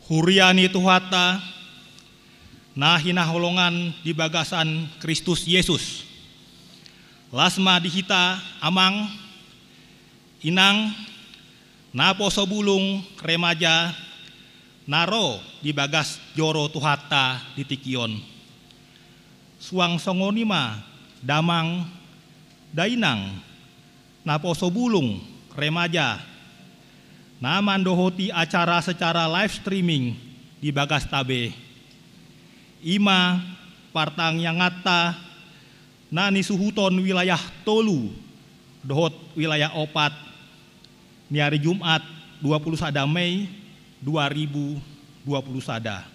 Huriani Tuhata, nahina holongan di bagasan Kristus Yesus. Lasma dihita amang, inang, naposo bulung remaja, naro di bagas joro Tuhata di tikion. Suang songonima, damang, dainang, naposo bulung remaja, naman dohoti acara secara live streaming di bagas tabe. Ima partang yang ngata nani suhuton wilayah tolu dohot wilayah opat ni hari Jumat 21 Mei 2020 sada.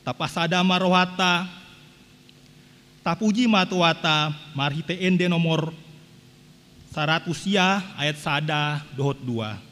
Tapasada marohata tapuji matuata marhite ende nomor 100 ya ayat sada dohot 2.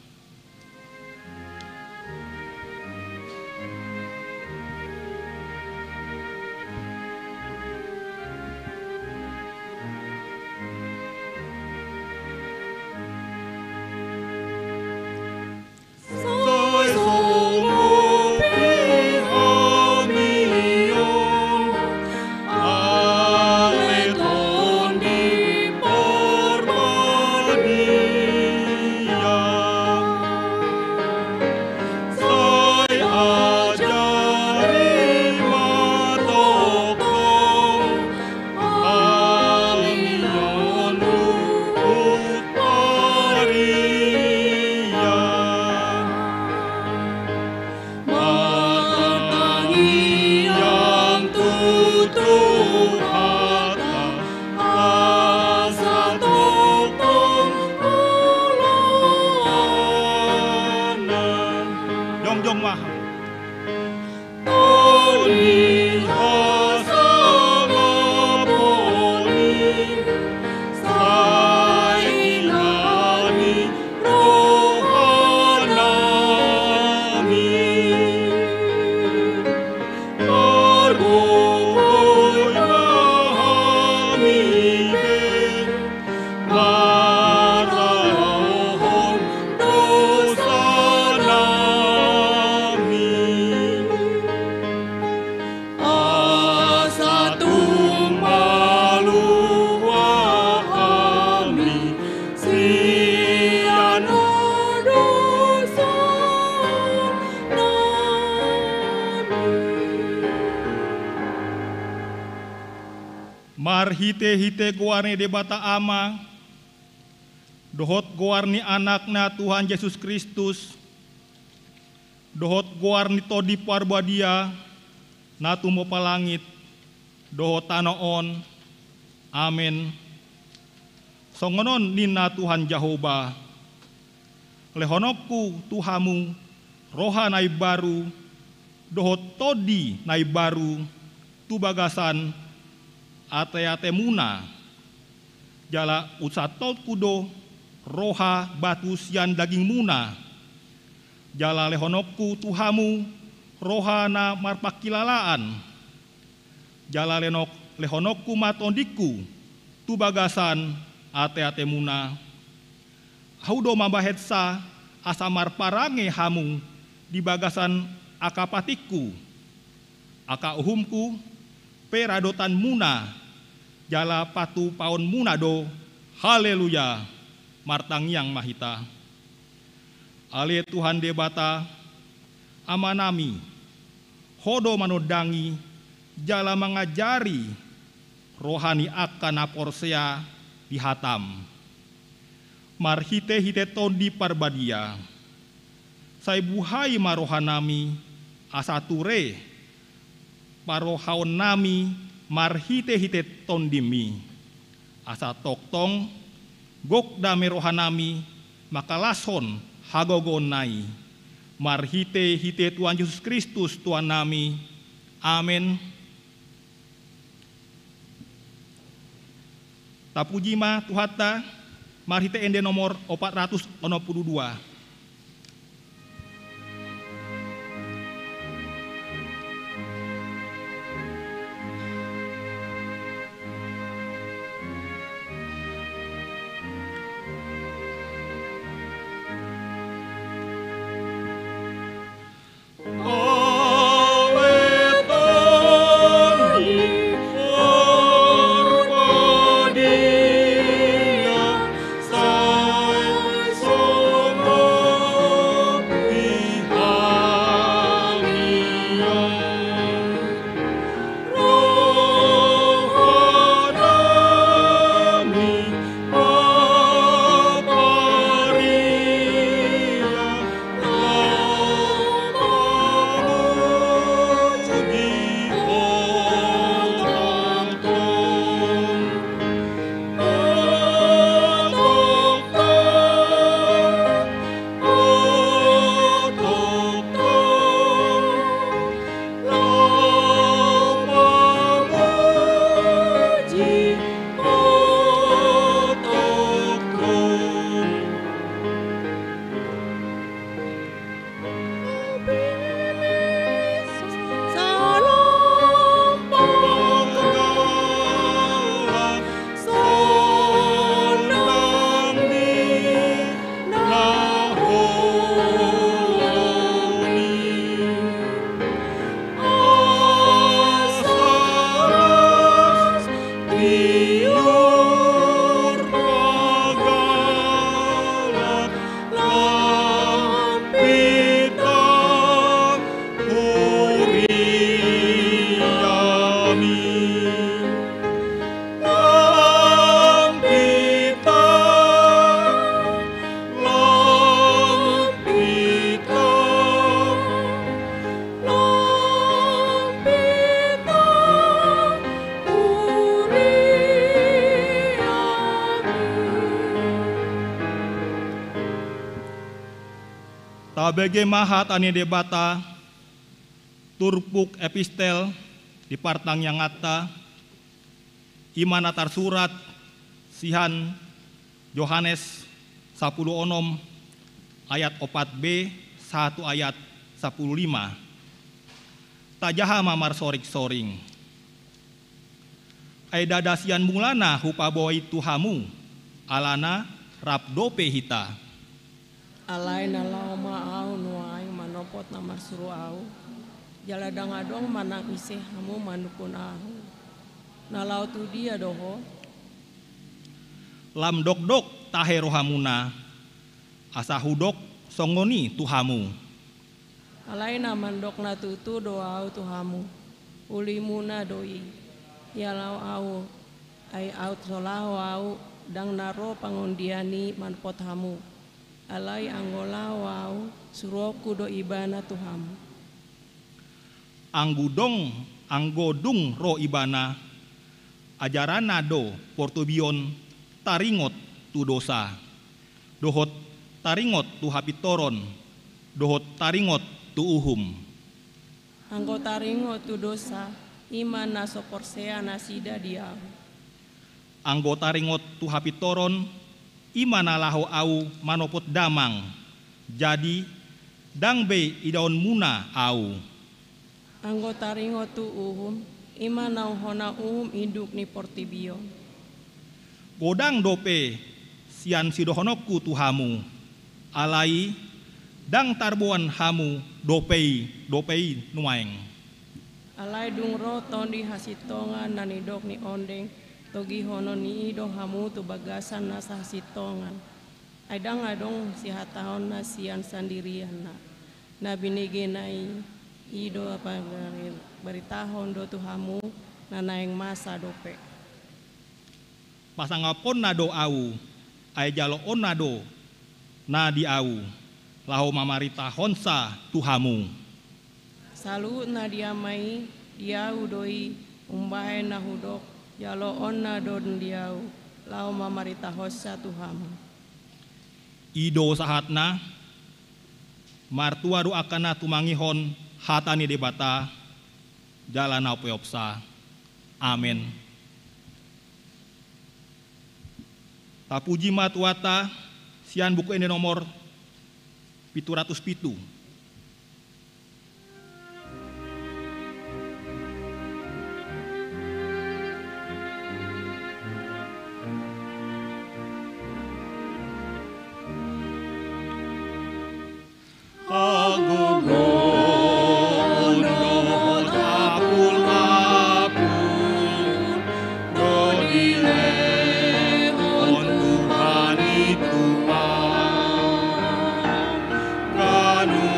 Hite goarni debata ama, dohot goarni anakna Tuhan Yesus Kristus, dohot goarni todi parbadia, natu mo palangit, dohot tanoon, amin. Songonon nina Tuhan Jehovah, lehonokku Tuhamu, roha nai baru, dohot todi nai baru, tu bagasan, ate muna jala usatot kudo roha batu sian daging muna jala lehonokku Tuhamu roha na marpakilalaan jala lehonokku matondiku tu bagasan ate muna haudo mabahetsa asa marparange hamu di bagasan akapatiku aka uhumku peradotan muna jala patu paon munado haleluya martang yang mahita ale Tuhan debata amanami hodo manodangi jala mengajari rohani akan aporsea dihatam marhite tondi parbadia sai buhai marohanami asature parohaon nami marhite tondimi asa toktong gok dame rohanami makalason hagogon nai marhite Tuhan Yesus Kristus Tuhan nami amin. Tapujima Tuhata marhite ende nomor 462. KBG Mahat Ane Debata Turpuk Epistel di Partang yang Atta Imanatar Surat Sihan Yohanes 10 onom ayat 4b 1 ayat 15 tajaha mamar sorik-soring Aida dasian mulana hupaboi tuhamu alana rap dope hita alai nalau ma'au nuai manopot namar suruh au jaladang adong manang isih hamu manukun ahu nalau tu dia doho lam dok tahe rohamuna asa hudok songoni tuhamu alai namandok na tutu doau tuhamu ulimuna doi yalau au ai out solahu au dang naro pangundiani manpot hamu alai anggola wau suroku do ibana tuhamu anggodung ro ibana ajarana do portubion taringot tu dosa dohot taringot tu hapitoron dohot taringot tu uhum anggo taringot tu dosa imana soporsea nasida diau anggo taringot tu hapitoron imana laho au manopot damang jadi dangbe idaon muna au anggo taringot tu uhum imana hona uhum induk ni portibio godang dope sian sidohonokku tuhamu alai dang tarbuan hamu dopei nuaeng alai dungro tondi hasitongan nanidok ni ondeng togi hono ni ido hamu tu bagasan nasa hasitongan aidang adong si hatahon na sian sandirian na binige nai ido apa beritahon do tu hamu nanaeng masa dope pasangapon nado au ay jalo on nado na di au laho mamarita honsa tuhamu salu na diamai diau doi umbahe na hudok jalo on nado diau laho mamarita honsa tuhamu ido sahatna martua do akana tumangihon hatani debata jalana peopsa amin. Tapuji matuata sian buku ini nomor 707. Kanu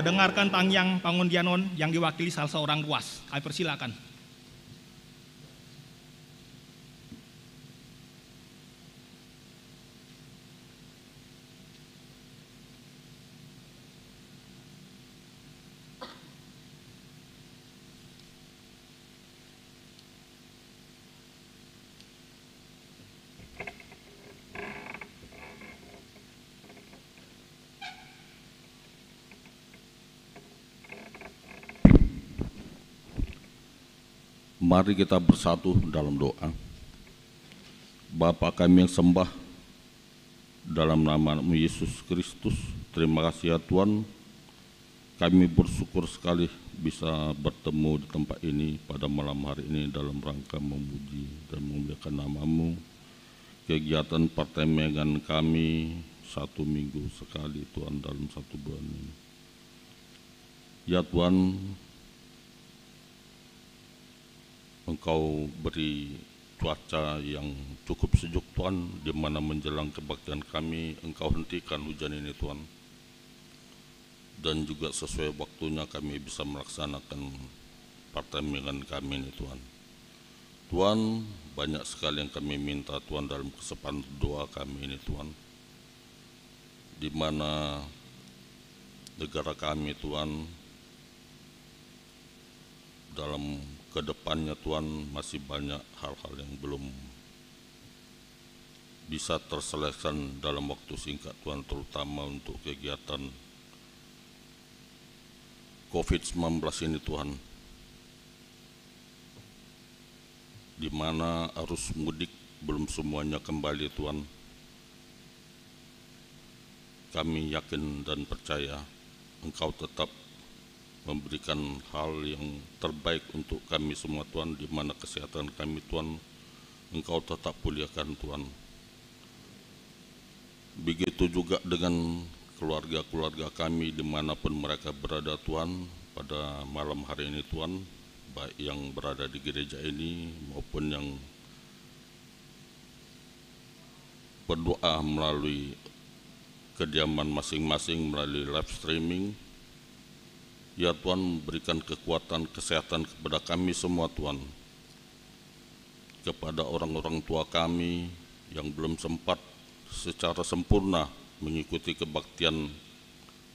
dengarkan Tangyang Pangundianon yang diwakili salah seorang ruas. Kami persilakan. Mari kita bersatu dalam doa. Bapa kami yang sembah, dalam nama Yesus Kristus, terima kasih ya Tuhan. Kami bersyukur sekali bisa bertemu di tempat ini pada malam hari ini dalam rangka memuji dan memuliakan nama-Mu. Kegiatan pertemuan kami 1 minggu sekali Tuhan dalam 1 bulan ini. Ya Tuhan, Engkau beri cuaca yang cukup sejuk Tuhan, di mana menjelang kebaktian kami Engkau hentikan hujan ini Tuhan, dan juga sesuai waktunya kami bisa melaksanakan pertemuan kami ini Tuhan. Tuhan, banyak sekali yang kami minta Tuhan dalam kesempatan doa kami ini Tuhan, di mana negara kami Tuhan dalam kedepannya Tuhan masih banyak hal-hal yang belum bisa terselesaikan dalam waktu singkat Tuhan, terutama untuk kegiatan COVID-19 ini Tuhan, di mana arus mudik belum semuanya kembali Tuhan. Kami yakin dan percaya Engkau tetap memberikan hal yang terbaik untuk kami semua Tuhan, di mana kesehatan kami Tuhan Engkau tetap pulihkan Tuhan. Begitu juga dengan keluarga-keluarga kami dimanapun mereka berada Tuhan, pada malam hari ini Tuhan, baik yang berada di gereja ini maupun yang berdoa melalui kediaman masing-masing melalui live streaming. Ya Tuhan, berikan kekuatan kesehatan kepada kami semua Tuhan, kepada orang-orang tua kami yang belum sempat secara sempurna mengikuti kebaktian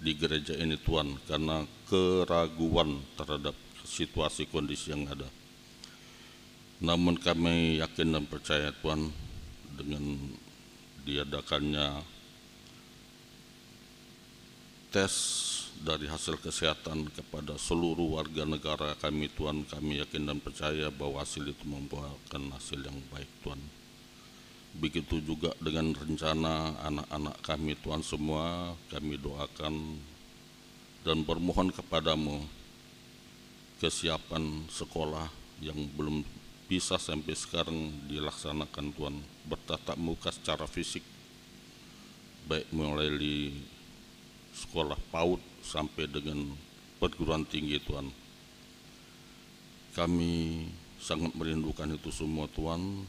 di gereja ini Tuhan, karena keraguan terhadap situasi kondisi yang ada. Namun kami yakin dan percaya Tuhan, dengan diadakannya tes dari hasil kesehatan kepada seluruh warga negara kami Tuhan, kami yakin dan percaya bahwa hasil itu membuahkan hasil yang baik Tuhan. Begitu juga dengan rencana anak-anak kami Tuhan semua, kami doakan dan bermohon kepadamu kesiapan sekolah yang belum bisa sampai sekarang dilaksanakan Tuhan, bertatap muka secara fisik, baik mulai di sekolah PAUD sampai dengan perguruan tinggi Tuhan. Kami sangat merindukan itu semua Tuhan,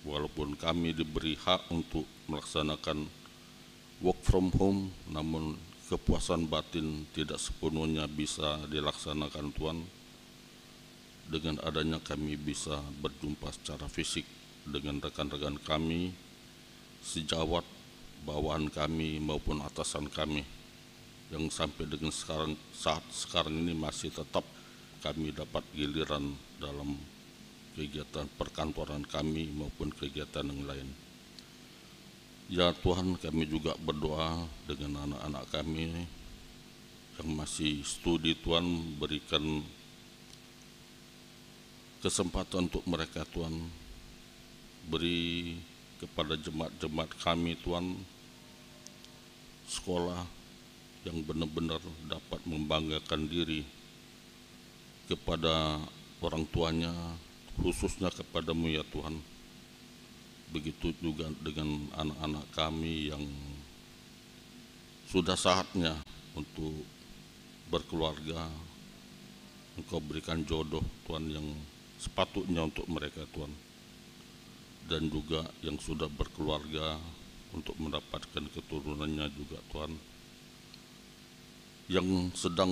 walaupun kami diberi hak untuk melaksanakan work from home, namun kepuasan batin tidak sepenuhnya bisa dilaksanakan Tuhan. Dengan adanya kami bisa berjumpa secara fisik dengan rekan-rekan kami, sejawat, bawahan kami maupun atasan kami, yang sampai dengan saat sekarang ini masih tetap kami dapat giliran dalam kegiatan perkantoran kami maupun kegiatan yang lain. Ya Tuhan, kami juga berdoa dengan anak-anak kami yang masih studi Tuhan, berikan kesempatan untuk mereka Tuhan, beri kepada jemaat-jemaat kami Tuhan sekolah yang benar-benar dapat membanggakan diri kepada orang tuanya, khususnya kepadamu ya Tuhan. Begitu juga dengan anak-anak kami yang sudah saatnya untuk berkeluarga, Engkau berikan jodoh Tuhan yang sepatutnya untuk mereka Tuhan, dan juga yang sudah berkeluarga untuk mendapatkan keturunannya juga Tuhan. yang sedang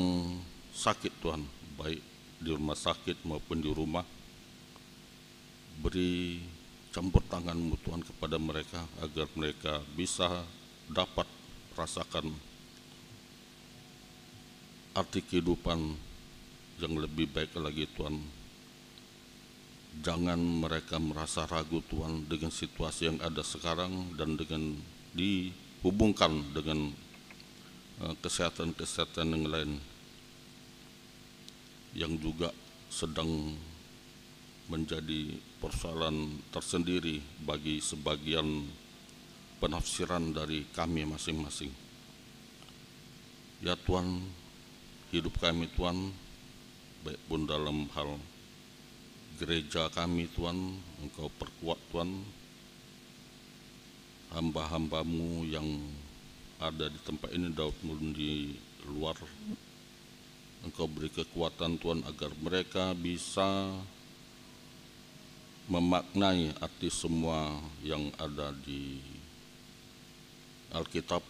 sakit Tuhan, baik di rumah sakit maupun di rumah. Beri campur tangan-Mu Tuhan kepada mereka agar mereka bisa dapat rasakan arti kehidupan yang lebih baik lagi Tuhan. Jangan mereka merasa ragu Tuhan dengan situasi yang ada sekarang dan dengan dihubungkan dengan kesehatan-kesehatan yang lain yang juga sedang menjadi persoalan tersendiri bagi sebagian penafsiran dari kami masing-masing. Ya Tuhan, hidup kami Tuhan, baik pun dalam hal gereja kami Tuhan, Engkau perkuat Tuhan, hamba-hamba-Mu yang ada di tempat ini maupun di luar. Engkau beri kekuatan Tuhan agar mereka bisa memaknai arti semua yang ada di Alkitab,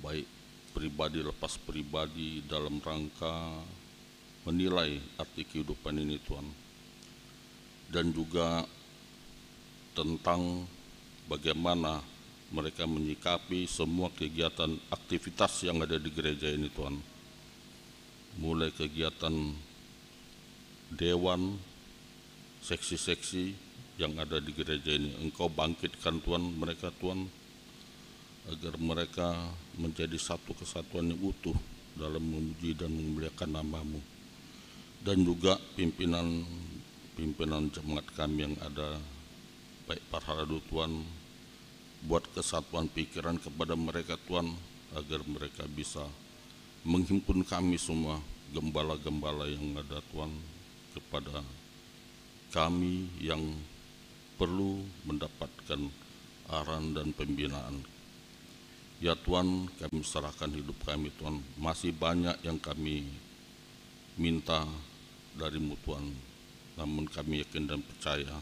baik pribadi lepas pribadi dalam rangka menilai arti kehidupan ini Tuhan. Dan juga tentang bagaimana mereka menyikapi semua kegiatan aktivitas yang ada di gereja ini Tuhan. Mulai kegiatan dewan, seksi-seksi yang ada di gereja ini. Engkau bangkitkan Tuhan mereka Tuhan, agar mereka menjadi satu kesatuan yang utuh dalam memuji dan memuliakan nama-Mu. Dan juga pimpinan jemaat kami yang ada, baik Parharadu Tuhan, buat kesatuan pikiran kepada mereka Tuhan, agar mereka bisa menghimpun kami semua, gembala-gembala yang ada Tuhan, kepada kami yang perlu mendapatkan arahan dan pembinaan. Ya Tuhan, kami serahkan hidup kami Tuhan. Masih banyak yang kami minta dari-Mu Tuhan, namun kami yakin dan percaya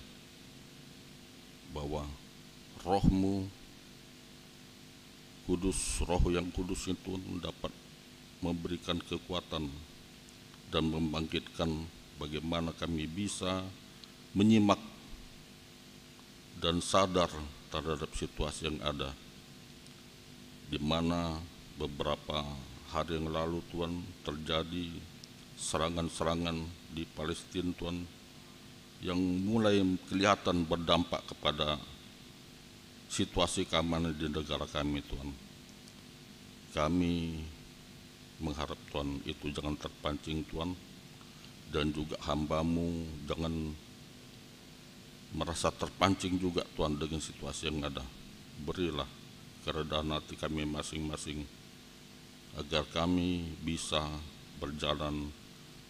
bahwa Roh-Mu Kudus, Roh yang kudus itu dapat memberikan kekuatan dan membangkitkan bagaimana kami bisa menyimak dan sadar terhadap situasi yang ada, di mana beberapa hari yang lalu Tuhan terjadi serangan-serangan di Palestina Tuhan, yang mulai kelihatan berdampak kepada situasi keamanan di negara kami Tuhan. Kami mengharap Tuhan itu jangan terpancing Tuhan, dan juga hamba-Mu jangan merasa terpancing juga Tuhan dengan situasi yang ada. Berilah keredaan hati kami masing-masing, agar kami bisa berjalan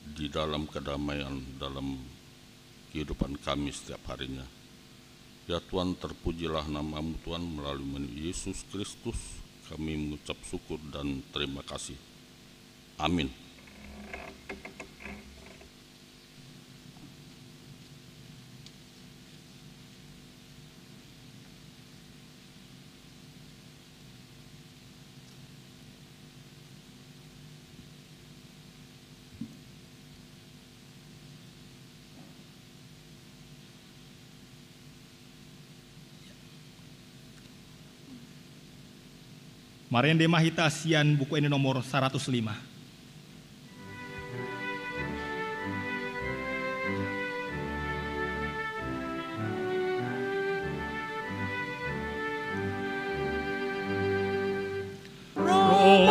di dalam kedamaian dalam kehidupan kami setiap harinya. Ya Tuhan, terpujilah nama-Mu Tuhan, melalui Yesus Kristus kami mengucap syukur dan terima kasih. Amin. Marian Mahita Sian, buku ini nomor 105. Roh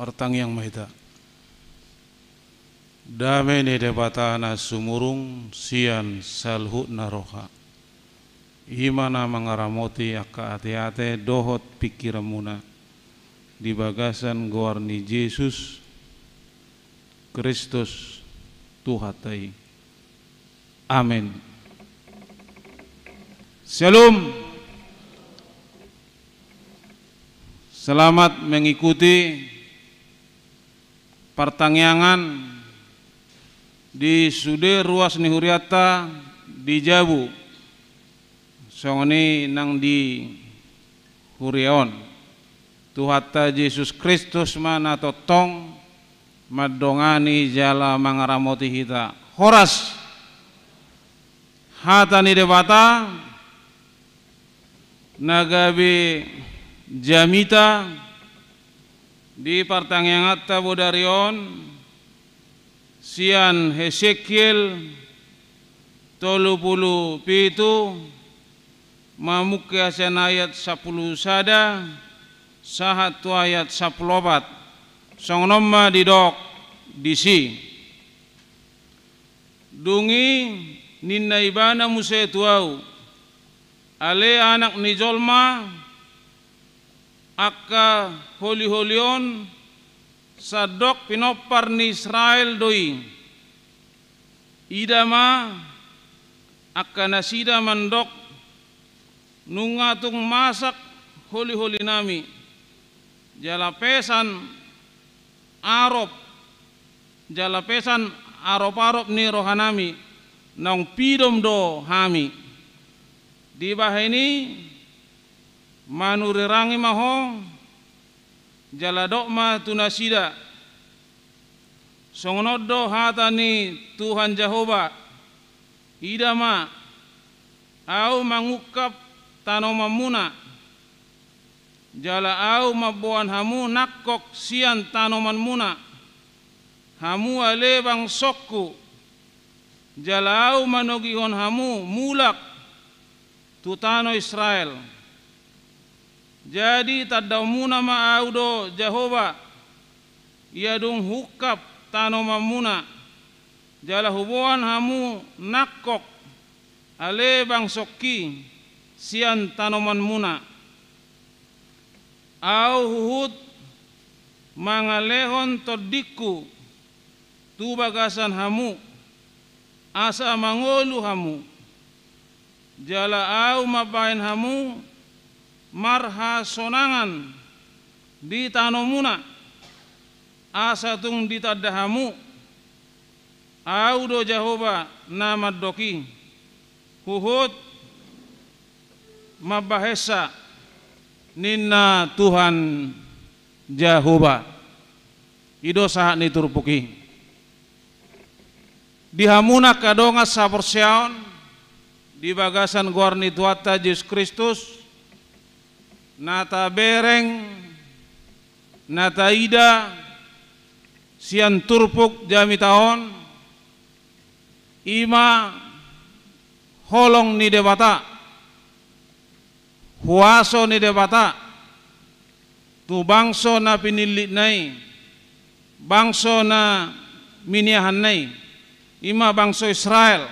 martang yang mahita dame ne debata na sumurung sian salhut naroha himana mangaramoti akka ate-ate dohot pikiramuna di bagasan goarni Yesus Kristus Tuhatai. Amin. Shalom. Selamat mengikuti pertanyaan di Sude Ruas Nihuriata di Jabu. Songoni nang di Huriaon. Tuhata Yesus Kristus mana totong madongani jala mangaramoti hita. Horas hatani debata nagabi jamita di pertanyaan tabodarion sian Hesekiel 37 mamukyasan ayat 10 sada sahat tu ayat 10 songnomma didok disi dungi ninna ibana muse tuau ale anak ni jolma akka holi-holion sadok pinopar ni Israel doi idama akka nasida mandok nungatung masak holi-holi nami jalapesan arop ni rohanami nang pidom do hami di bahini manurirangi maho jaladok ma tunasida songonodo hatani Tuhan Jehova idama au mangukap tanomamuna jala au mabuan hamu nakok sian tanoman muna hamu ale bang sokku jala au manogihon hamu mulak tutano Israel jadi tadamuna ma audo Jehova iadung hukap tanoman muna jala hubuan hamu nakok ale bang sokki sian tanoman muna au huhut mangalehon todiku tu bagasan hamu asa mangolu hamu jala au mabain hamu marha sonangan di tanomuna asa tung ditadda hamu au do Jehova nama doki huhut mabahesa ninna Tuhan Jehova ido sahat ni turpuki dihamuna kadonga saporsiaon di bagasan guarni tuata Yesus Kristus nata bereng nata ida sian turpuk jami tahun ima holong ni debata huaso ni debata tu bangso na pinilit nai bangso na miniahan nai ima bangso Israel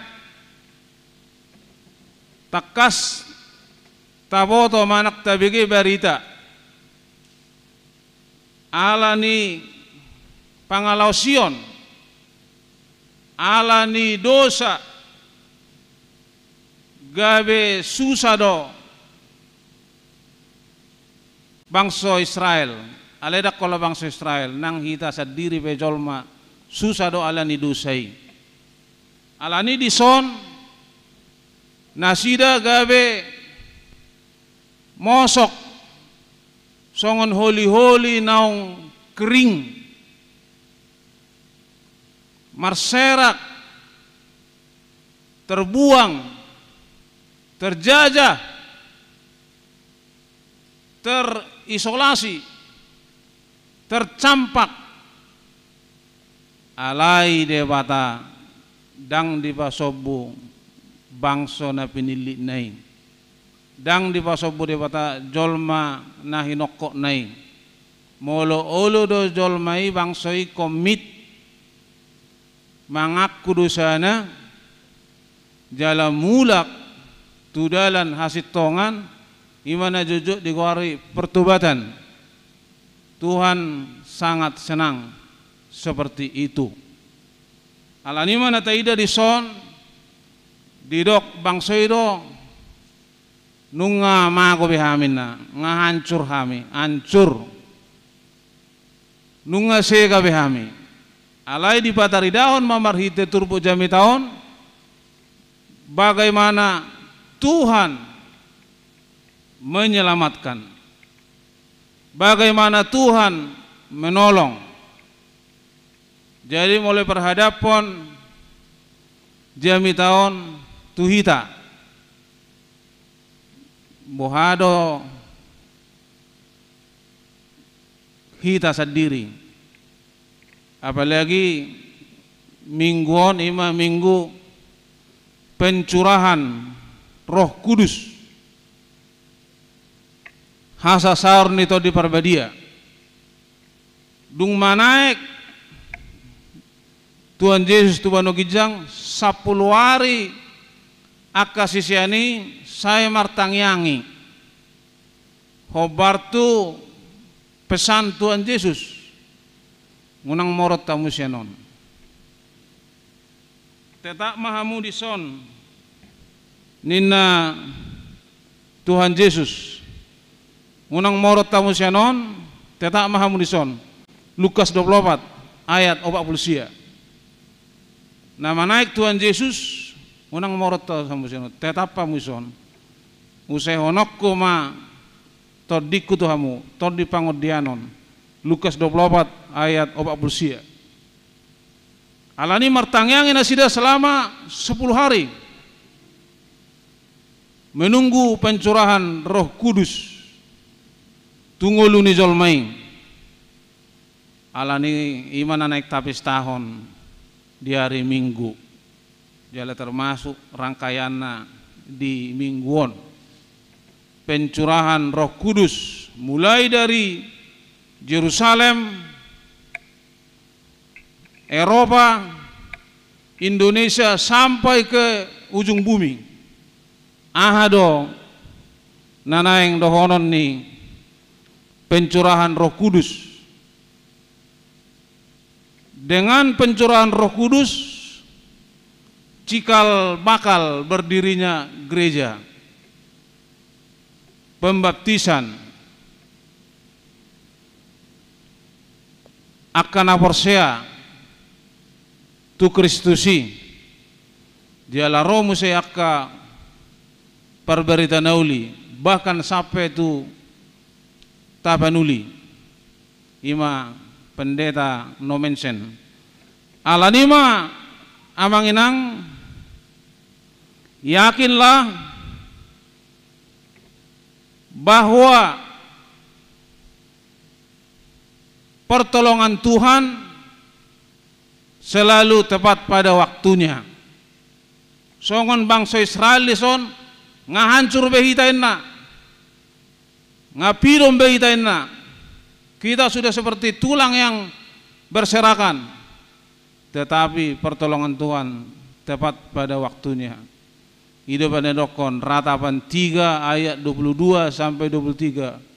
takas taboto manak tabigi barita ala ni pangalau Sion ala ni dosa gabe susado bangso Israel aleda kola bangso Israel nang hita sa diri pejolma susado ala ni dosai ala ni dison nasida gabe mosok songon holi-holi naung kering marserak terbuang terjajah terisolasi tercampak alai debata dang dipasobu bangso na pinilit nai dang dipasobu debata jolma na hinokok nai molo olo do jolmai bangsoi komit mangaku dosana jala mulak tudalan hasitongan imana jujur digori pertobatan. Tuhan sangat senang seperti itu. Alani mana taida di son didok bangsoi do nunga mago behamin na nga hancur hami hancur nunga sega behami alai di patari daun mamarhite turbo jami tahun bagaimana Tuhan menyelamatkan, bagaimana Tuhan menolong. Jadi mulai perhadapan jami tahun tuhita bohado hita sendiri, apalagi mingguan ima minggu pencurahan Roh Kudus hasa saur nito di perbadia dung manaik Tuhan Yesus Tuhan Ogijang 10 hari akasisiani saya martangyangi hobartu pesan Tuhan Yesus ngunang morot tamu sianon tetak mahamu dison nina Tuhan Yesus ngunang morot tamu sianon tetak mahamu dison Lukas 24 ayat 40 nama naik Tuhan Yesus ngunang morot tamu sianon tetak pamuson usai honokku ma todiku tuhamu todi pangodianon Lukas 24 ayat 40 alani martangyangin asida selama 10 hari menunggu pencurahan Roh Kudus tunguluni jolmai alani iman naik tapis tahun di hari Minggu jala termasuk rangkaianna di mingguan pencurahan Roh Kudus mulai dari Yerusalem, Eropa, Indonesia sampai ke ujung bumi. Ahado nanaeng dohonon ni pencurahan Roh Kudus. Dengan pencurahan Roh Kudus cikal bakal berdirinya gereja. Pembaptisan akan aporsea tu Kristusi dialah romu saya akka perberita nauli bahkan sampai tu tabanuli ima pendeta no mention alanima amanginang yakinlah bahwa pertolongan Tuhan selalu tepat pada waktunya. Songon bangsa Israel son ngahancur behitainna, ngapirom behitainna. Kita sudah seperti tulang yang berserakan, tetapi pertolongan Tuhan tepat pada waktunya. Hidup dokon ratapan 3 ayat 22 sampai 23.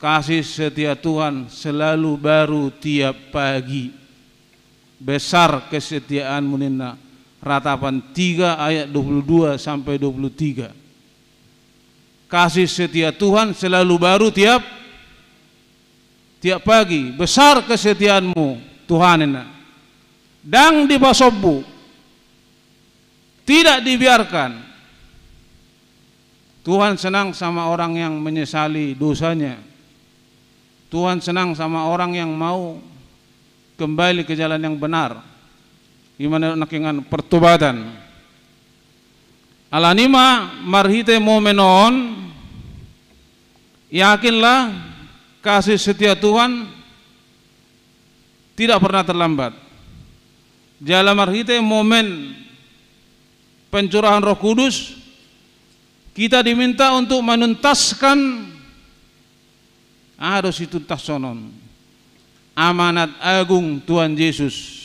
Kasih setia Tuhan selalu baru tiap pagi. Besar kesetiaanmu nina. Ratapan 3 ayat 22 sampai 23. Kasih setia Tuhan selalu baru tiap pagi. Besar kesetiaanmu Tuhan nina. Dang di basobbu tidak dibiarkan. Tuhan senang sama orang yang menyesali dosanya. Tuhan senang sama orang yang mau kembali ke jalan yang benar. Gimana nakingan pertobatan. Alanima marhite momenon yakinlah kasih setia Tuhan tidak pernah terlambat. Jalan marhite momen pencurahan Roh Kudus kita diminta untuk menuntaskan Ados itu tasonon amanat agung Tuhan Yesus.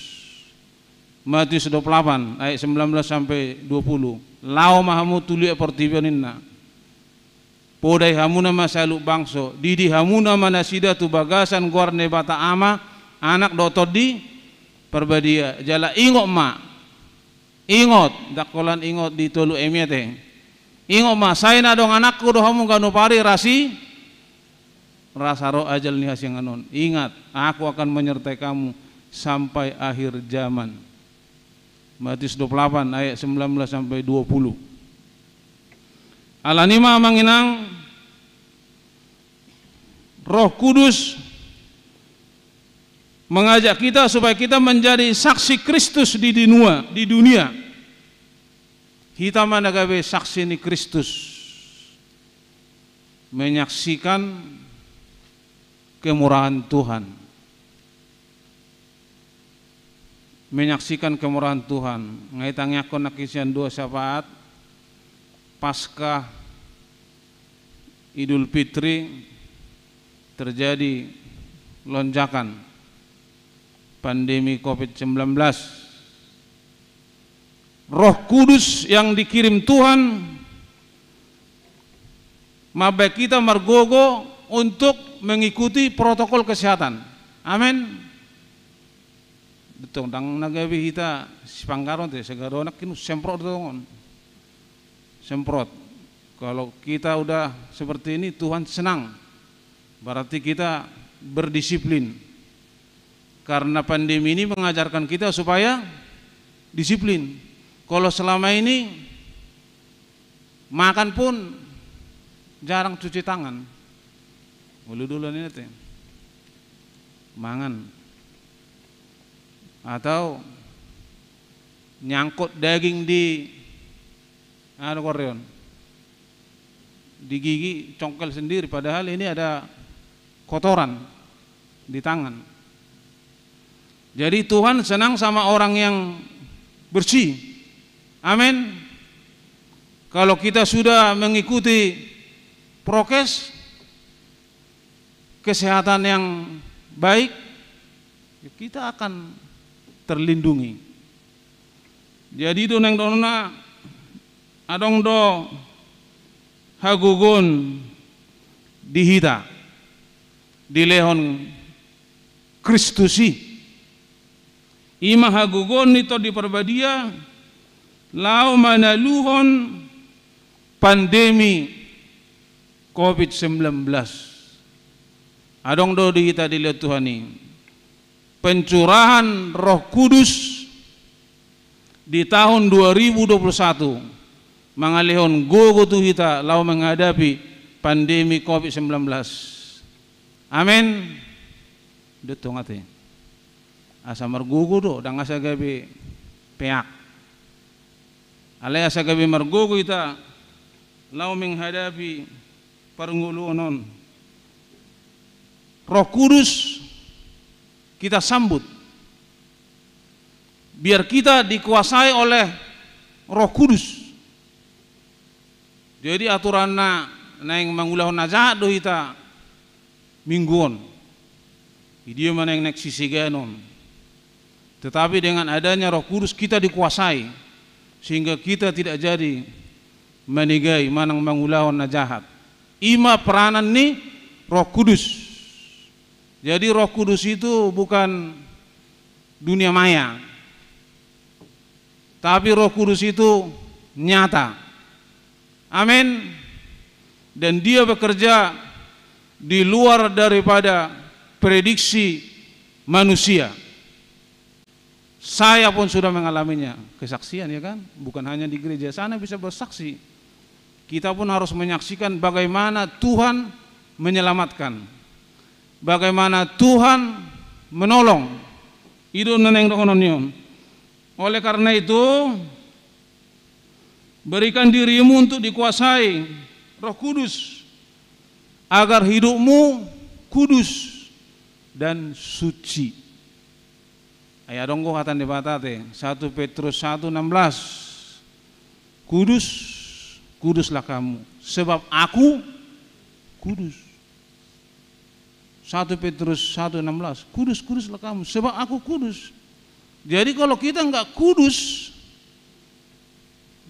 Matius 28 ayat 19 sampai 20. Lao mahamu tulia pertibaninna. Podai hamuna masaluk bangso, didi hamuna manasida tu bagasan guarne bata ama, anak dotor di perbadia. Jala ingot ma, ingot, dakolan ingot di tolu emiate. Ingot ma, saya nadong anakku do hamu ganu pari rasi, rasa roh ajal nih hasil anon. Ingat, aku akan menyertai kamu sampai akhir zaman. Matius 28 ayat 19 sampai 20. Alanima manginang Roh Kudus mengajak kita supaya kita menjadi saksi Kristus di dunia. Kita managawe saksi ni Kristus, menyaksikan kemurahan Tuhan. Menyaksikan kemurahan Tuhan. Ngaitangnya kon nakisian dua syafaat pasca Idul Fitri terjadi lonjakan pandemi COVID-19. Roh Kudus yang dikirim Tuhan mabek kita margogo untuk mengikuti protokol kesehatan. Amin. Betul, dang nagawi kita sipangkaron teh segaronak kinu semprot dongon. Semprot. Kalau kita udah seperti ini Tuhan senang. Berarti kita berdisiplin. Karena pandemi ini mengajarkan kita supaya disiplin. Kalau selama ini makan pun jarang cuci tangan. Dulu ini teh. Mangan atau nyangkut daging di koreon di gigi congkel sendiri, padahal ini ada kotoran di tangan. Jadi Tuhan senang sama orang yang bersih. Amin. Kalau kita sudah mengikuti prokes kesehatan yang baik, kita akan terlindungi. Jadi itu neng dona adong do hagugun dihita di lehon Kristusi ima hagugun itu di perbadia lau manaluhon pandemi COVID-19 adong do dihita di lehon Tuhan ini pencurahan Roh Kudus di tahun 2021 mangalihon gogo tu kita lau menghadapi pandemi COVID-19. Amin. Detong ate. Asa margogo do dang asa gabi peak. Ale asa gabi margogo kita lau menghadapi parungulunon. Roh Kudus kita sambut, biar kita dikuasai oleh Roh Kudus. Jadi aturan yang mangulahon najahat do kita mingguan, dia mana yang nek sisiganon. Tetapi dengan adanya Roh Kudus kita dikuasai, sehingga kita tidak jadi menigai manang mangulahon najahat. Ima peranan ni Roh Kudus. Jadi Roh Kudus itu bukan dunia maya, tapi Roh Kudus itu nyata. Amin. Dan dia bekerja di luar daripada prediksi manusia. Saya pun sudah mengalaminya, kesaksian ya kan, bukan hanya di gereja sana bisa bersaksi. Kita pun harus menyaksikan bagaimana Tuhan menyelamatkan, bagaimana Tuhan menolong. Itu neneng dokononion. Oleh karena itu, berikan dirimu untuk dikuasai Roh Kudus agar hidupmu kudus dan suci. Ayah dongko kata di batate 1 Petrus 1:16. Kudus, kuduslah kamu, sebab aku kudus. 1 Petrus 1:16, kudus-kuduslah kamu sebab aku kudus. Jadi kalau kita enggak kudus,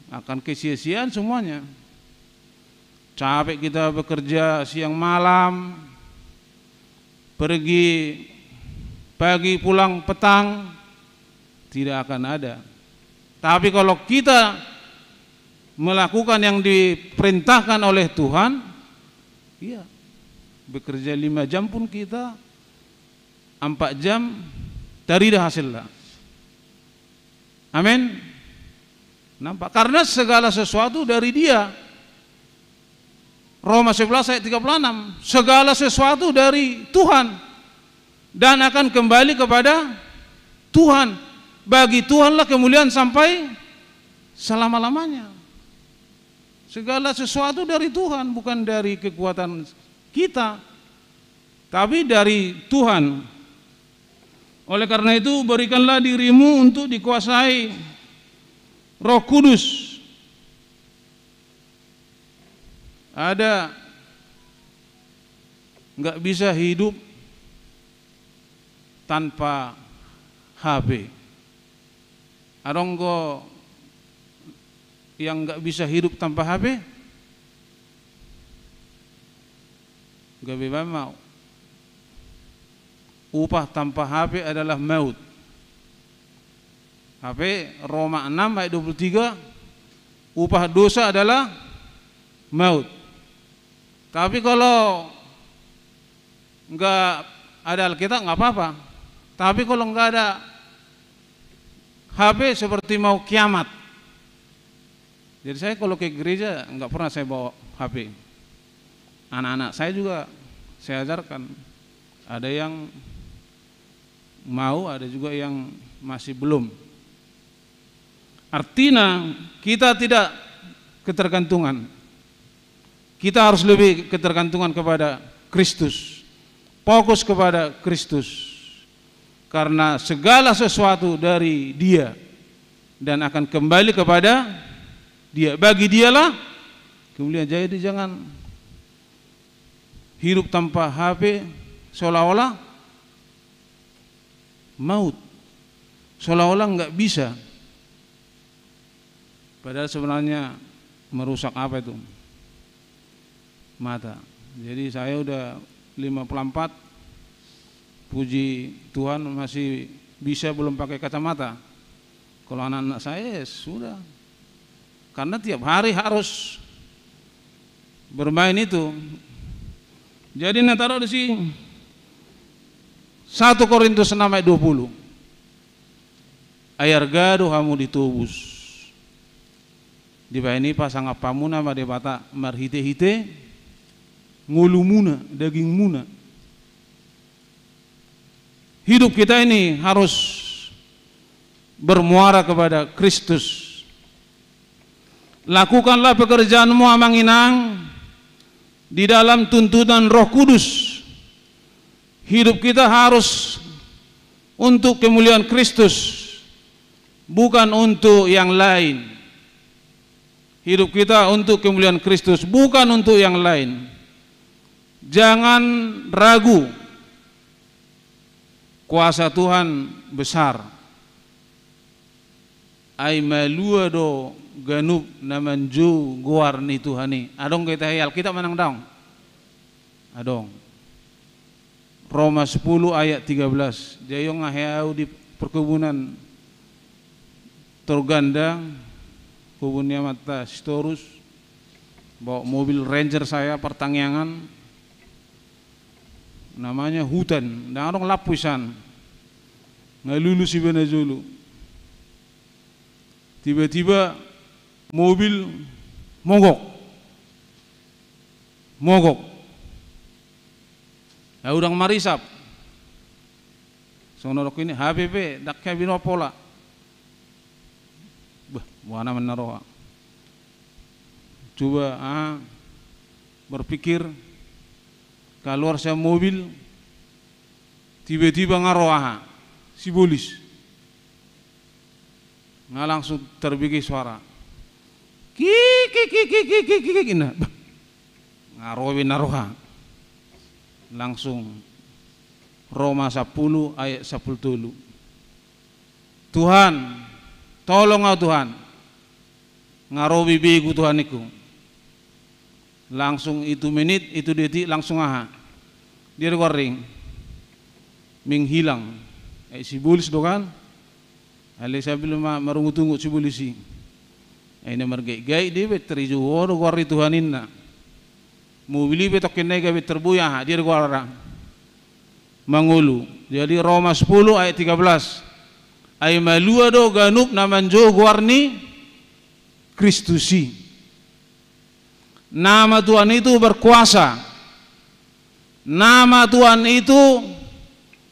akan kesia-siaan semuanya. Capek kita bekerja siang malam, pergi pagi pulang petang, tidak akan ada. Tapi kalau kita melakukan yang diperintahkan oleh Tuhan, iya, bekerja 5 jam pun kita 4 jam dari dah hasilnya. Amin. Nampak? Karena segala sesuatu dari Dia. Roma 11 ayat 36, segala sesuatu dari Tuhan dan akan kembali kepada Tuhan. Bagi Tuhanlah kemuliaan sampai selama-lamanya. Segala sesuatu dari Tuhan, bukan dari kekuatan kita, tapi dari Tuhan. Oleh karena itu berikanlah dirimu untuk dikuasai Roh Kudus. Ada nggak bisa hidup tanpa HP. Ada enggak yang nggak bisa hidup tanpa HP? Nggak bisa mau. Upah tanpa HP adalah maut. HP Roma 6 ayat 23, upah dosa adalah maut. Tapi kalau enggak ada Alkitab enggak apa-apa. Tapi kalau enggak ada HP seperti mau kiamat. Jadi saya kalau ke gereja enggak pernah saya bawa HP. Anak-anak saya juga saya ajarkan. Ada yang mau, ada juga yang masih belum. Artinya kita tidak ketergantungan. Kita harus lebih ketergantungan kepada Kristus. Fokus kepada Kristus. Karena segala sesuatu dari Dia dan akan kembali kepada Dia. Bagi Dialah kemuliaan. Jadi jangan hidup tanpa HP seolah-olah maut, seolah-olah enggak bisa. Padahal sebenarnya merusak apa itu? Mata. Jadi saya udah 54, puji Tuhan masih bisa belum pakai kacamata. Kalau anak-anak saya sudah. Karena tiap hari harus bermain itu. Jadi taruh di sini 1 Korintus 6 ayat 20. Ayar gado hamu ditubus. Di ini pasang apamuna pada bata marhite-hite ngulu muna, daging muna. Hidup kita ini harus bermuara kepada Kristus. Lakukanlah pekerjaanmu amanginang di dalam tuntunan Roh Kudus. Hidup kita harus untuk kemuliaan Kristus, bukan untuk yang lain. Hidup kita untuk kemuliaan Kristus, bukan untuk yang lain. Jangan ragu, kuasa Tuhan besar. Ai malua do ganub namanju guarni Tuhani. Adong kita hayal kita menang daung. Adong. Roma 10 ayat 13. Jayong ngahau di perkebunan Torganda, kebunnya mata Storus, bawa mobil Ranger saya pertangyangan, namanya hutan, dan orang lapisan, nggak lulus si Benazulu. Tiba-tiba mobil mogok, ya udang marisap, sonorok ini HPP, daknya binopola, buana menaruh. Coba berpikir keluar saya mobil, tiba-tiba ngaroah si polis, nggak langsung terbikin suara, kiki, ngarohin naroha, langsung Roma 10 ayat 10. Tuhan, tolong aku Tuhan, ngarobi bibiku Tuhan iku. Langsung itu menit, itu detik langsung dia goreng, menghilang. Si bulis do kan, ali sabi luma marungu-tungu si bulisi. Ini mergay-gay dia beteriju woro gori Tuhanin na. Mubili betokin nega beterbuya dia gorang. Mangulu. Jadi Roma 10 ayat 13. Ay malua do ganup namanjo guarni Kristusi. Nama Tuhan itu berkuasa. Nama Tuhan itu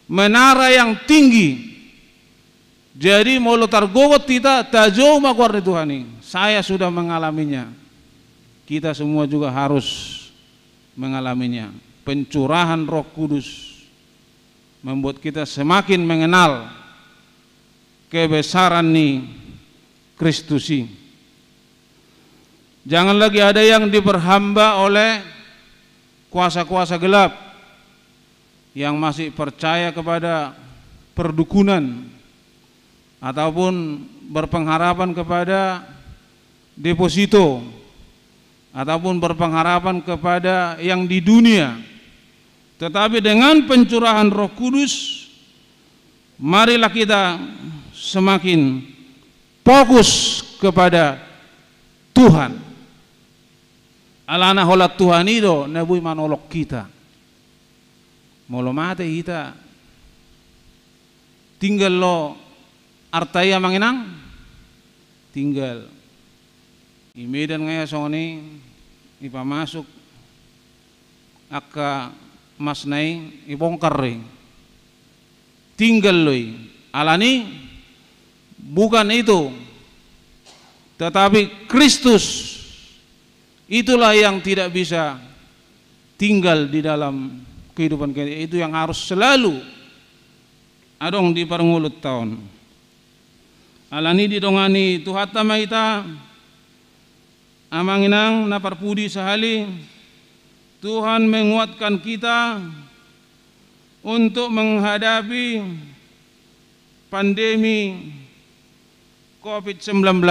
menara yang tinggi. Jadi mau targogot kita tajau makuarni Tuhan ini. Saya sudah mengalaminya. Kita semua juga harus mengalaminya. Pencurahan Roh Kudus membuat kita semakin mengenal kebesaran nih Kristusi. Jangan lagi ada yang diperhamba oleh kuasa-kuasa gelap yang masih percaya kepada perdukunan ataupun berpengharapan kepada deposito ataupun berpengharapan kepada yang di dunia. Tetapi dengan pencurahan Roh Kudus, marilah kita semakin fokus kepada Tuhan. Alana holat Tuhan itu nebui manolok kita. Molo mate kita tinggal lo artaya manginang tinggal imedan ngaya soni ipa masuk aka masnai ibongkar tinggal loi alani bukan itu, tetapi Kristus itulah yang tidak bisa tinggal di dalam kehidupan kita. Itu yang harus selalu adong di parengulut tahun. Alani didongani tuhata maita amanginang naparpudi sahali Tuhan menguatkan kita untuk menghadapi pandemi COVID-19.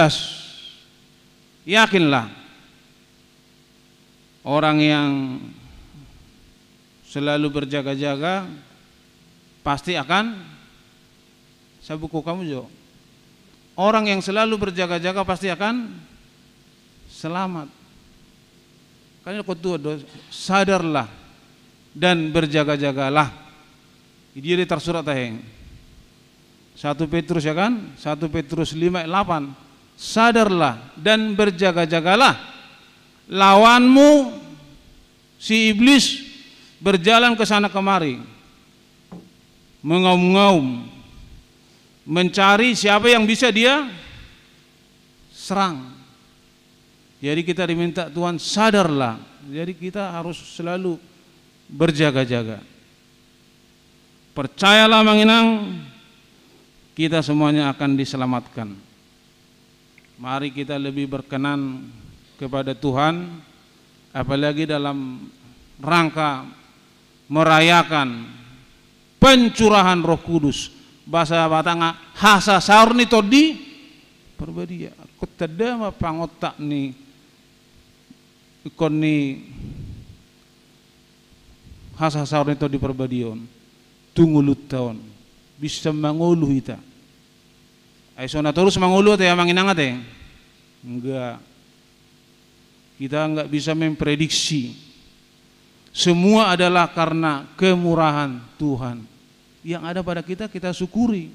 Yakinlah orang yang selalu berjaga-jaga pasti akan sabuku kamu jo. Orang yang selalu berjaga-jaga pasti akan selamat. Karena kudu sadarlah dan berjaga-jagalah. Dia tersurat taheng 1 Petrus ya kan? 1 Petrus 5:8. Sadarlah dan berjaga-jagalah. Lawanmu si iblis berjalan ke sana kemari, mengaum-ngaum, mencari siapa yang bisa dia serang. Jadi kita diminta Tuhan sadarlah. Jadi kita harus selalu berjaga-jaga. Percayalah manginang, kita semuanya akan diselamatkan. Mari kita lebih berkenan kepada Tuhan, apalagi dalam rangka merayakan pencurahan Roh Kudus. Bahasa Batanga hasa saur ni todi perbadia. Aku tadama pangotak ni ikon ni hasa saur ni todi perbadion. Tungulut tahun bisa mangulu kita. Ay sona terus mangulu teh manginang teh. Enggak. Kita enggak bisa memprediksi. Semua adalah karena kemurahan Tuhan. Yang ada pada kita, kita syukuri.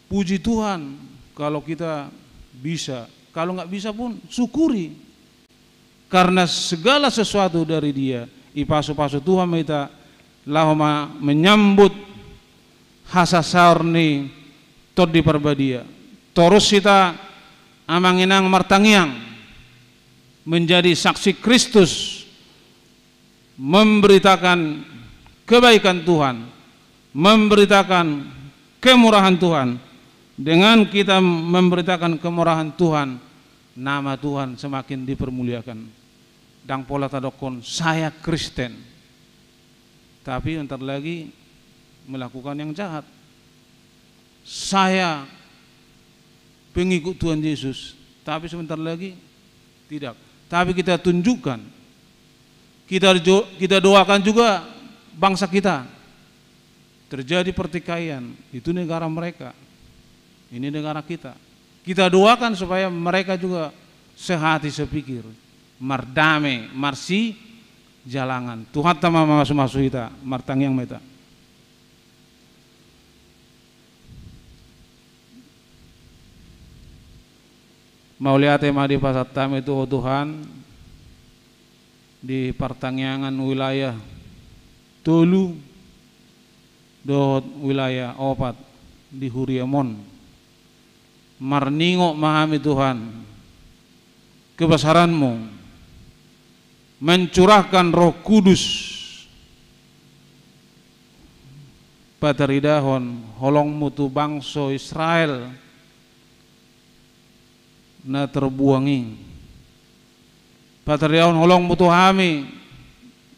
Puji Tuhan kalau kita bisa. Kalau enggak bisa pun syukuri. Karena segala sesuatu dari Dia. Ipasu-pasu Tuhan kita lahoma menyambut hasasaur ni tod di perbadia. Terus kita amanginang martangiang menjadi saksi Kristus, memberitakan kebaikan Tuhan, memberitakan kemurahan Tuhan. Dengan kita memberitakan kemurahan Tuhan, nama Tuhan semakin dipermuliakan. Dang pola tadokon saya Kristen, tapi entar lagi melakukan yang jahat. Saya pengikut Tuhan Yesus, tapi sebentar lagi tidak. Tapi kita tunjukkan, kita doakan juga bangsa kita. Terjadi pertikaian, itu negara mereka, ini negara kita. Kita doakan supaya mereka juga sehati sepikir, mardame, marsi jalangan. Tuhan tama masuk kita, martang yang meta. Mau lihat di pasat tam itu, oh Tuhan, di pertangyangan wilayah Tolu, dohot wilayah opat di Huriamon, marningo mahami Tuhan kebesaran-Mu, mencurahkan Roh Kudus padaridahon holong mutu bangsa Israel na terbuangi padaridahon holong mutu hami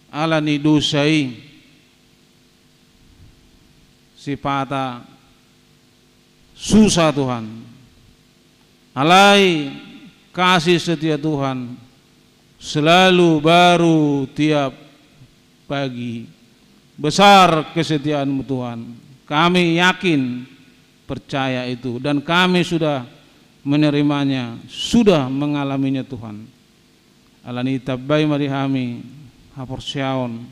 ala ni dosai sipata susah Tuhan, alai kasih setia Tuhan selalu baru tiap pagi. Besar kesetiaan-Mu Tuhan, kami yakin percaya itu, dan kami sudah menerimanya, sudah mengalaminya Tuhan. Alani tabai marihami haporsiaon,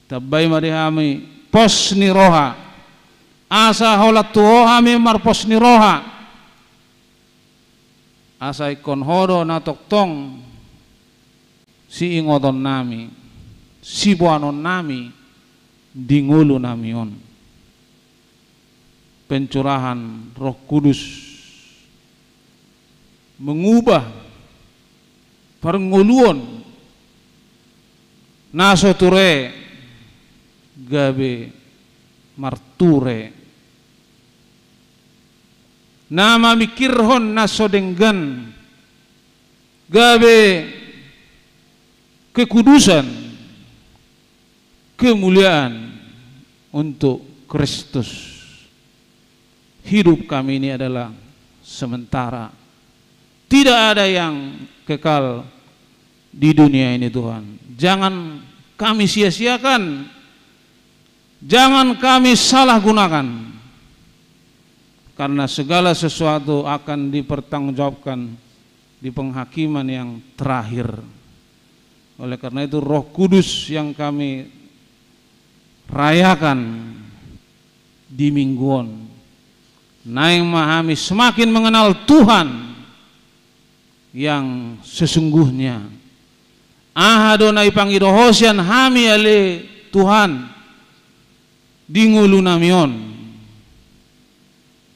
tabai marihami pos niroha, asa holat tuohami marpos niroha, asa ikon hodo natok tong si ingoton nami, si buanon nami, dingulu namion. Pencurahan Roh Kudus mengubah pernguluan naso ture gabe marture, nama mikirhon naso denggan gabe kekudusan, kemuliaan untuk Kristus. Hidup kami ini adalah sementara, tidak ada yang kekal di dunia ini Tuhan. Jangan kami sia-siakan, jangan kami salah gunakan, karena segala sesuatu akan dipertanggungjawabkan di penghakiman yang terakhir. Oleh karena itu Roh Kudus yang kami rayakan di mingguan, naing mahami semakin mengenal Tuhan yang sesungguhnya. Ahadonai pangidohosian hami ale Tuhan di ngulu namion,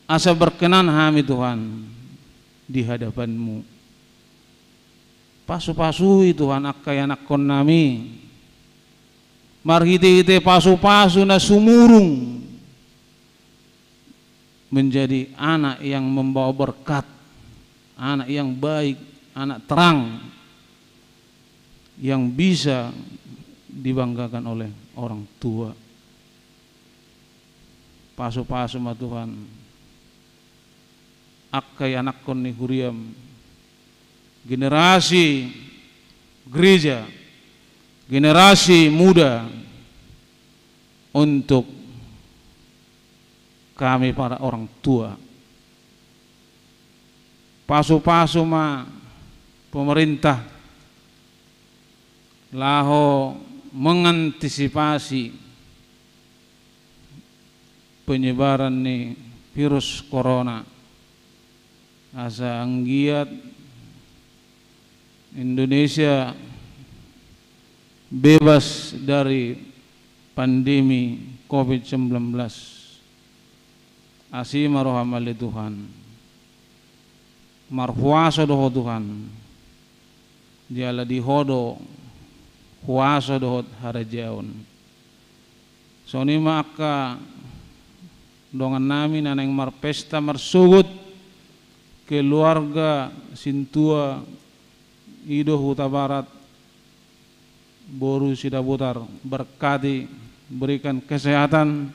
asa berkenan hami Tuhan di hadapan-Mu. Pasu-pasui Tuhan akayanak kon nami, marhite-hite pasu-pasu na sumurung menjadi anak yang membawa berkat, anak yang baik, anak terang yang bisa dibanggakan oleh orang tua. Pasu-pasu ma Tuhan, akai anak kon ni huriam, generasi gereja, generasi muda, untuk kami para orang tua. Pasu-pasu ma pemerintah laho mengantisipasi penyebaran nih virus corona, asa anggiat Indonesia bebas dari pandemi COVID-19. Asima rohamali Tuhan, marhuaso doho Tuhan, diala dihodo huaso doho harajaon. Soni maka dongan nami naneng marpesta marsugut keluarga Sintua Ido Huta Barat Boru Sidabutar, berkati, berikan kesehatan,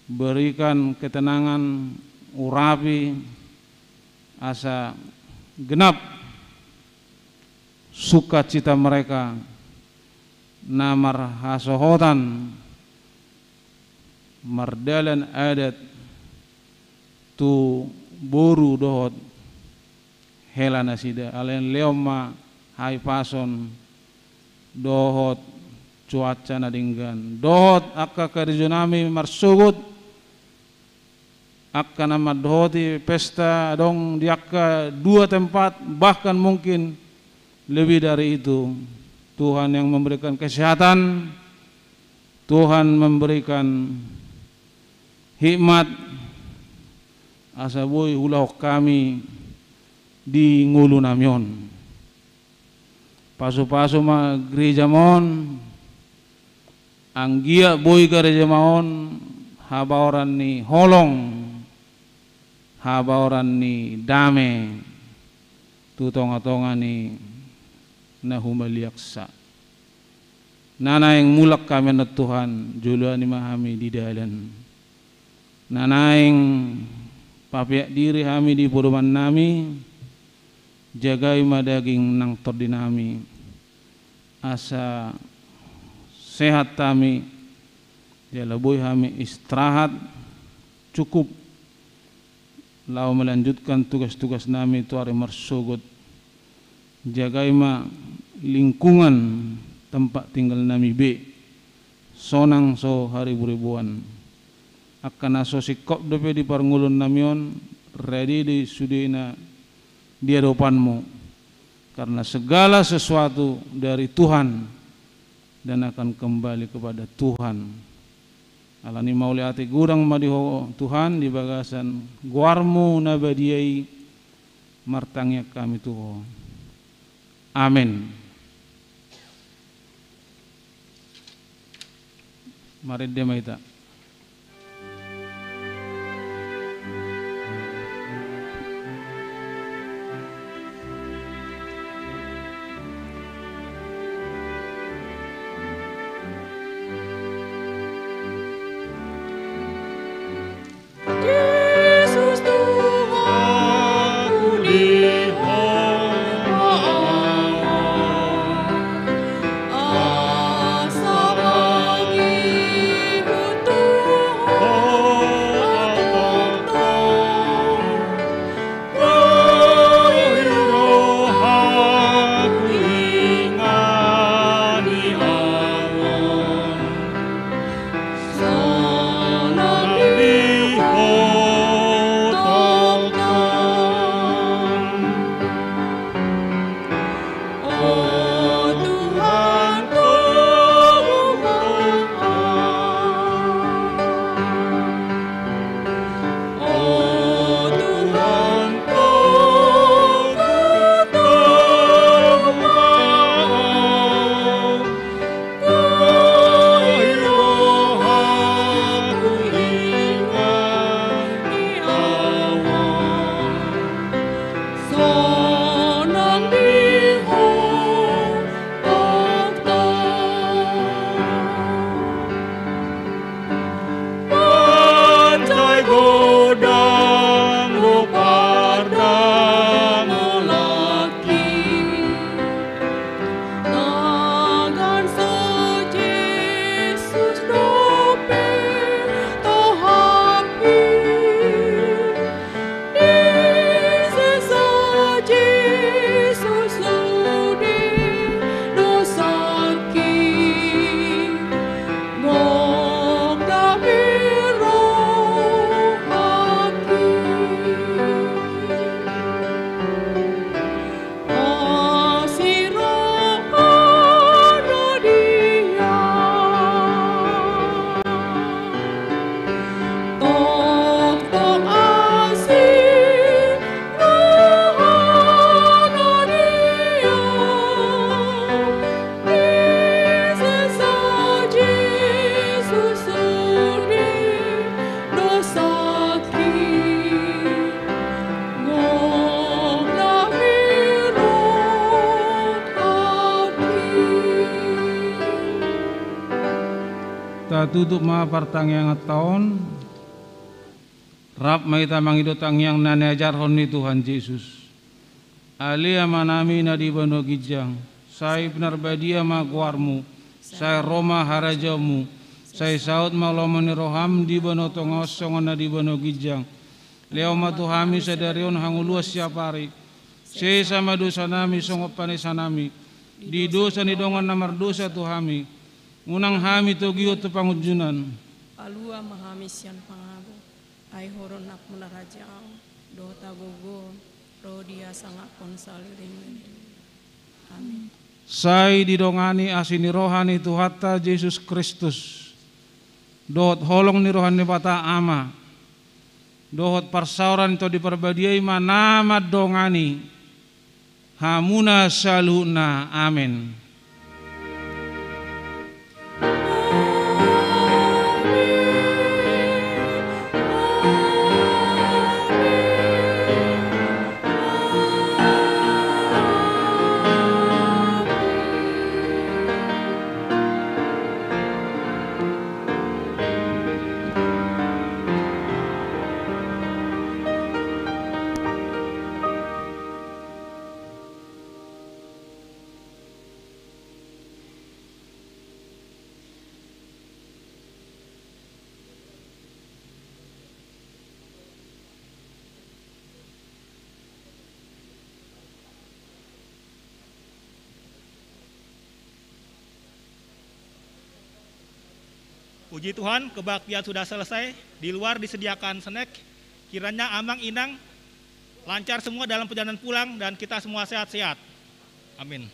berikan ketenangan, urapi asa genap sukacita mereka, namar hasohotan mardalan adat tu boru dohot helana sida alen leoma hai pason dohot cuaca nadinggan dohot akka karizunami marsugut akka nama dohoti pesta dong di akka 2 tempat bahkan mungkin lebih dari itu. Tuhan yang memberikan kesehatan, Tuhan memberikan hikmat asa boy ulah kami di ngulu namyon pasu-pasu ma gereja mon anggia boy gereja mon habaoran ni holong habaoran ni dame tutonga-tonga ni na humaliaksa nana yang mulak kami na Tuhan juluan ni mahami di dalan nana yang papiak diri kami di podoman nami jagai madaging nang tordinami asa sehat kami jalaboy kami istirahat cukup lau melanjutkan tugas-tugas nami itu hari marsugut jagai ma lingkungan tempat tinggal nami be sonang so hari beribuan akan aso sikop dope di parngulun namion ready di sudina di hadapanmu karena segala sesuatu dari Tuhan dan akan kembali kepada Tuhan. Alani mauli ati gudang madiho Tuhan di bagasan guarmu nabadiai martangnya kami Tuhan. Amin. Mari demaita. Tutup ma partang yang tahun Rab maita mangidotang yang nane ajar honi Tuhan Yesus. Alia manami na di bano gijang. Sai benar badia magwarmu. Sai Roma harajamu. Sai saud malomani roham di bano tongosong na di bano gijang. Leo matuhami sadarion hanguluas siapari. Sei sama dosa nami songop panisanami. Di dosa ni dongan namar dosa tuhami. Unang hami togio tu pangujunan. Alua mahamisian pangabu. Ai horon nak menarajang. Dota gogo. Rodia sangat konsaliring. Amin. Sai didongani asini rohani Tuhata Yesus Kristus. Dohot holong ni rohani bata ama. Dohot parsauran to diperbadiai manama dongani. Hamuna saluna. Amin. Puji Tuhan, kebaktian sudah selesai. Di luar disediakan snack. Kiranya Amang Inang lancar semua dalam perjalanan pulang dan kita semua sehat-sehat. Amin.